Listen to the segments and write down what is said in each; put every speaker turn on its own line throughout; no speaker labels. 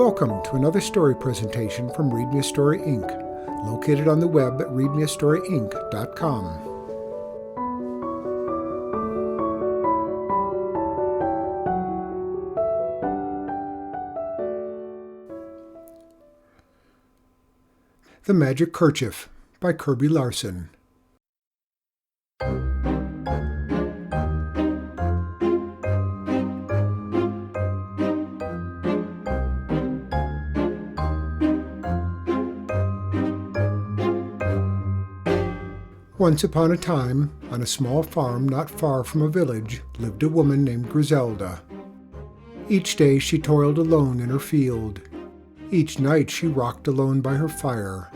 Welcome to another story presentation from Read Me a Story Inc., located on the web at readmeastoryinc.com. The Magic Kerchief by Kirby Larson. Once upon a time, on a small farm not far from a village, lived a woman named Griselda. Each day she toiled alone in her field. Each night she rocked alone by her fire,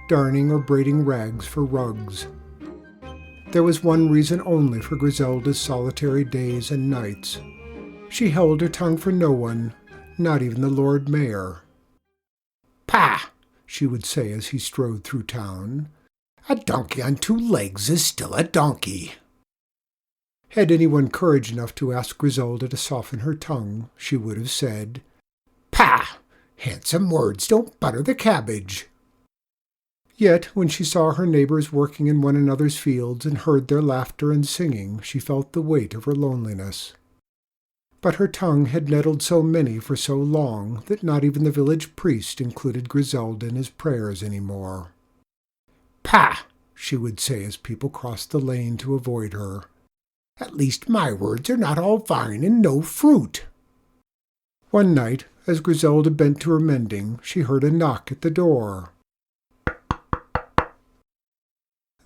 darning or braiding rags for rugs. There was one reason only for Griselda's solitary days and nights. She held her tongue for no one, not even the Lord Mayor. "Pah!" she would say as he strode through town. "A donkey on two legs is still a donkey." Had anyone courage enough to ask Griselda to soften her tongue, she would have said, "Pah! Handsome words don't butter the cabbage." Yet, when she saw her neighbors working in one another's fields and heard their laughter and singing, she felt the weight of her loneliness. But her tongue had nettled so many for so long that not even the village priest included Griselda in his prayers any more. "Pah!" she would say as people crossed the lane to avoid her. "At least my words are not all vine and no fruit." One night, as Griselda bent to her mending, she heard a knock at the door.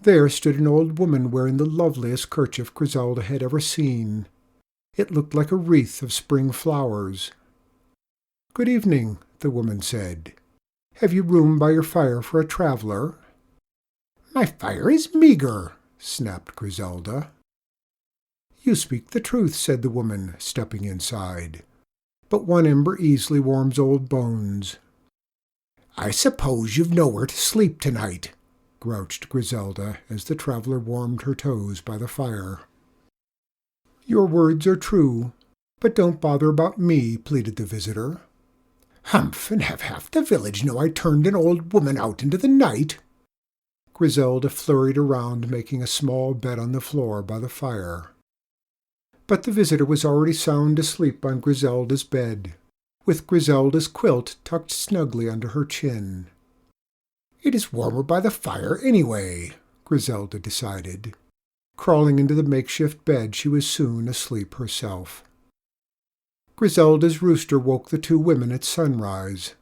There stood an old woman wearing the loveliest kerchief Griselda had ever seen. It looked like a wreath of spring flowers. "Good evening," the woman said. "Have you room by your fire for a traveler?" "My fire is meager," snapped Griselda. "You speak the truth," said the woman, stepping inside. "But one ember easily warms old bones." "I suppose you've nowhere to sleep tonight," grouched Griselda as the traveler warmed her toes by the fire. "Your words are true, but don't bother about me," pleaded the visitor. "Humph, and have half the village know I turned an old woman out into the night?" Griselda flurried around, making a small bed on the floor by the fire. But the visitor was already sound asleep on Griselda's bed, with Griselda's quilt tucked snugly under her chin. "It is warmer by the fire anyway," Griselda decided. Crawling into the makeshift bed, she was soon asleep herself. Griselda's rooster woke the two women at sunrise.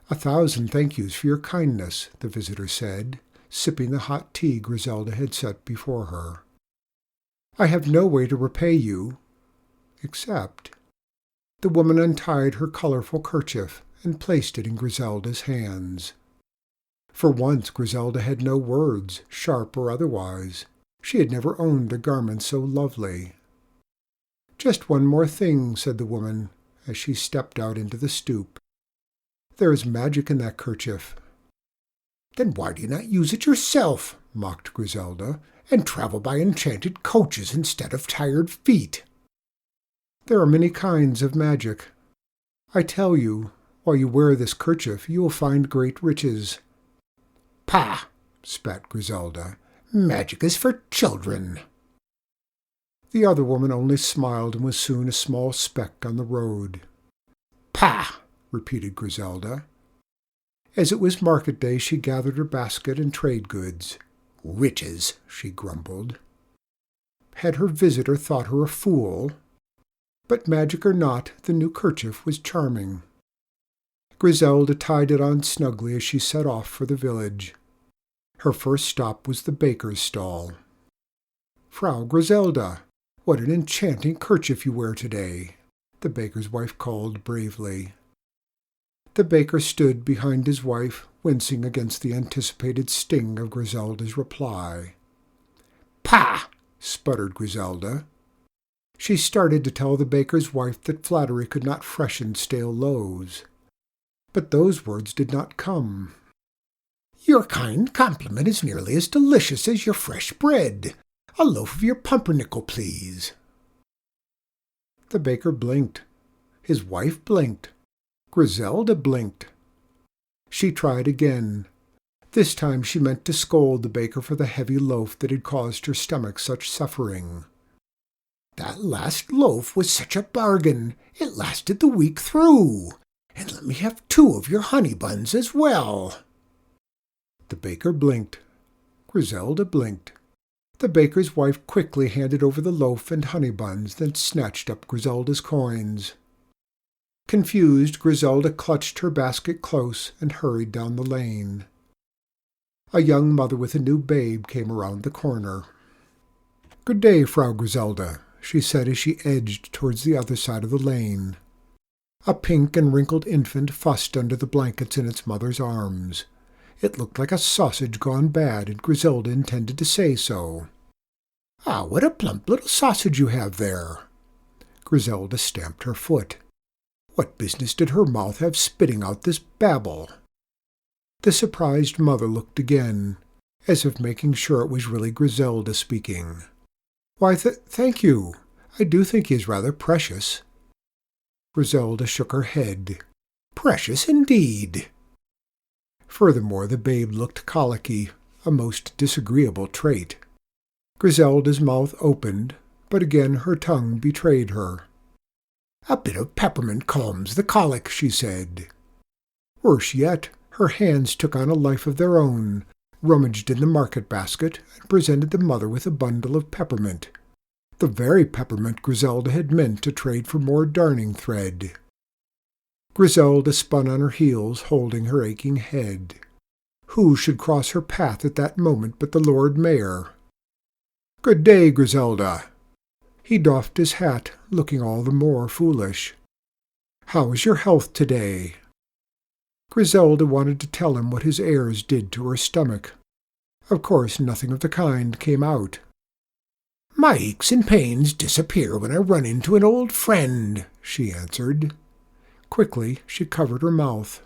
"1,000 thank yous for your kindness," the visitor said, sipping the hot tea Griselda had set before her. "I have no way to repay you, except—" The woman untied her colorful kerchief and placed it in Griselda's hands. For once Griselda had no words, sharp or otherwise. She had never owned a garment so lovely. "Just one more thing," said the woman, as she stepped out into the stoop. "There is magic in that kerchief." "Then why do you not use it yourself," mocked Griselda, "and travel by enchanted coaches instead of tired feet?" "There are many kinds of magic. I tell you, while you wear this kerchief, you will find great riches." "Pah!" spat Griselda. "Magic is for children." The other woman only smiled and was soon a small speck on the road. "Pah!" repeated Griselda. As it was market day, she gathered her basket and trade goods. "Riches," she grumbled. Had her visitor thought her a fool? But magic or not, the new kerchief was charming. Griselda tied it on snugly as she set off for the village. Her first stop was the baker's stall. "Frau Griselda, what an enchanting kerchief you wear today," the baker's wife called bravely. The baker stood behind his wife, wincing against the anticipated sting of Griselda's reply. "Pah!" sputtered Griselda. She started to tell the baker's wife that flattery could not freshen stale loaves. But those words did not come. "Your kind compliment is nearly as delicious as your fresh bread. A loaf of your pumpernickel, please." The baker blinked. His wife blinked. Griselda blinked. She tried again. This time she meant to scold the baker for the heavy loaf that had caused her stomach such suffering. "That last loaf was such a bargain. It lasted the week through. And let me have 2 of your honey buns as well." The baker blinked. Griselda blinked. The baker's wife quickly handed over the loaf and honey buns, then snatched up Griselda's coins. Confused, Griselda clutched her basket close and hurried down the lane. A young mother with a new babe came around the corner. "Good day, Frau Griselda," she said as she edged towards the other side of the lane. A pink and wrinkled infant fussed under the blankets in its mother's arms. It looked like a sausage gone bad, and Griselda intended to say so. "Ah, what a plump little sausage you have there!" Griselda stamped her foot. What business did her mouth have spitting out this babble? The surprised mother looked again, as if making sure it was really Griselda speaking. "Why, thank you. I do think he is rather precious." Griselda shook her head. "Precious indeed." Furthermore, the babe looked colicky, a most disagreeable trait. Griselda's mouth opened, but again her tongue betrayed her. "A bit of peppermint calms the colic," she said. Worse yet, her hands took on a life of their own, rummaged in the market basket, and presented the mother with a bundle of peppermint. The very peppermint Griselda had meant to trade for more darning thread. Griselda spun on her heels, holding her aching head. Who should cross her path at that moment but the Lord Mayor? "Good day, Griselda." He doffed his hat, looking all the more foolish. "How is your health today?" Griselda wanted to tell him what his airs did to her stomach. Of course, nothing of the kind came out. "My aches and pains disappear when I run into an old friend," she answered. Quickly, she covered her mouth.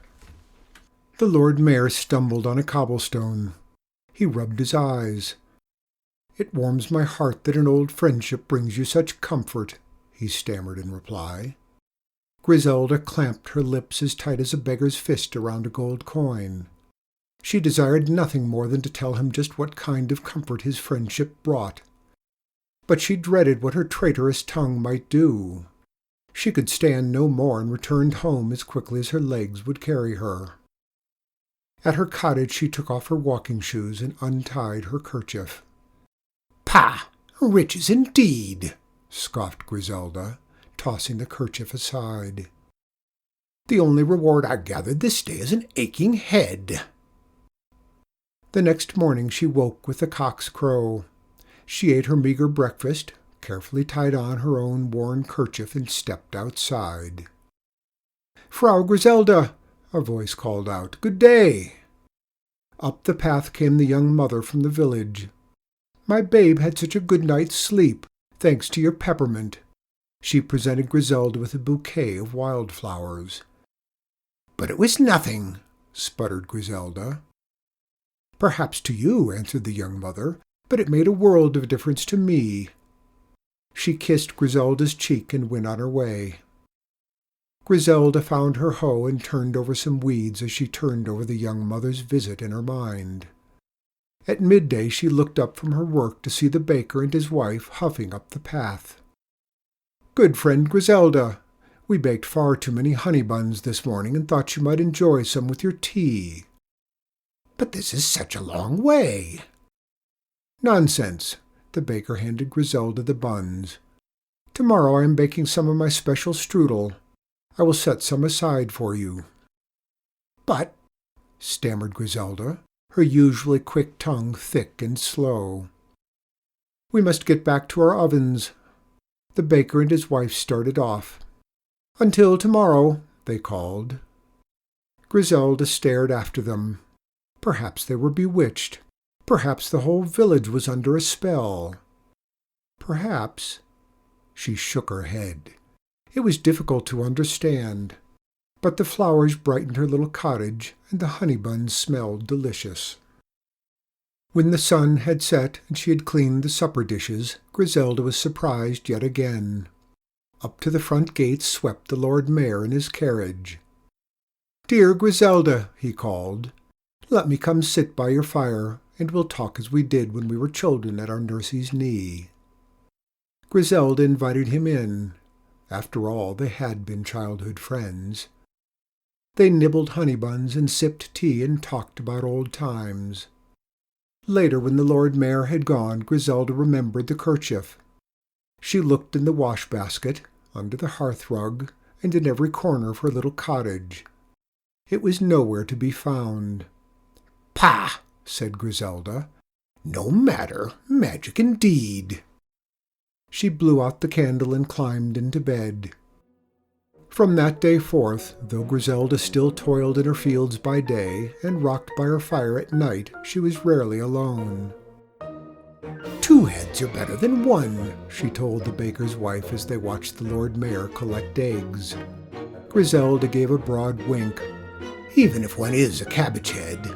The Lord Mayor stumbled on a cobblestone. He rubbed his eyes. "It warms my heart that an old friendship brings you such comfort," he stammered in reply. Griselda clamped her lips as tight as a beggar's fist around a gold coin. She desired nothing more than to tell him just what kind of comfort his friendship brought. But she dreaded what her traitorous tongue might do. She could stand no more and returned home as quickly as her legs would carry her. At her cottage she took off her walking shoes and untied her kerchief. "Pah! Riches indeed!" scoffed Griselda, tossing the kerchief aside. "The only reward I gathered this day is an aching head." The next morning she woke with the cock's crow. She ate her meagre breakfast, carefully tied on her own worn kerchief, and stepped outside. "Frau Griselda," a voice called out, "good day." Up the path came the young mother from the village. "My babe had such a good night's sleep, thanks to your peppermint." She presented Griselda with a bouquet of wildflowers. "But it was nothing," sputtered Griselda. "Perhaps to you," answered the young mother, "but it made a world of difference to me." She kissed Griselda's cheek and went on her way. Griselda found her hoe and turned over some weeds as she turned over the young mother's visit in her mind. At midday she looked up from her work to see the baker and his wife huffing up the path. "Good friend Griselda, we baked far too many honey buns this morning and thought you might enjoy some with your tea." "But this is such a long way." "Nonsense." The baker handed Griselda the buns. "Tomorrow I am baking some of my special strudel. I will set some aside for you." "But," stammered Griselda, her usually quick tongue thick and slow. "We must get back to our ovens." The baker and his wife started off. "Until tomorrow," they called. Griselda stared after them. Perhaps they were bewitched. Perhaps the whole village was under a spell. Perhaps— She shook her head. It was difficult to understand, but the flowers brightened her little cottage, and the honey buns smelled delicious. When the sun had set and she had cleaned the supper dishes, Griselda was surprised yet again. Up to the front gates swept the Lord Mayor in his carriage. "Dear Griselda," he called, "let me come sit by your fire, and we'll talk as we did when we were children at our nurse's knee." Griselda invited him in. After all, they had been childhood friends. They nibbled honey buns and sipped tea and talked about old times. Later, when the Lord Mayor had gone, Griselda remembered the kerchief. She looked in the wash-basket, under the hearth-rug, and in every corner of her little cottage. It was nowhere to be found. "Pah!" said Griselda. "No matter. Magic indeed." She blew out the candle and climbed into bed. From that day forth, though Griselda still toiled in her fields by day and rocked by her fire at night, she was rarely alone. "Two heads are better than one," she told the baker's wife as they watched the Lord Mayor collect eggs. Griselda gave a broad wink. "Even if one is a cabbage head."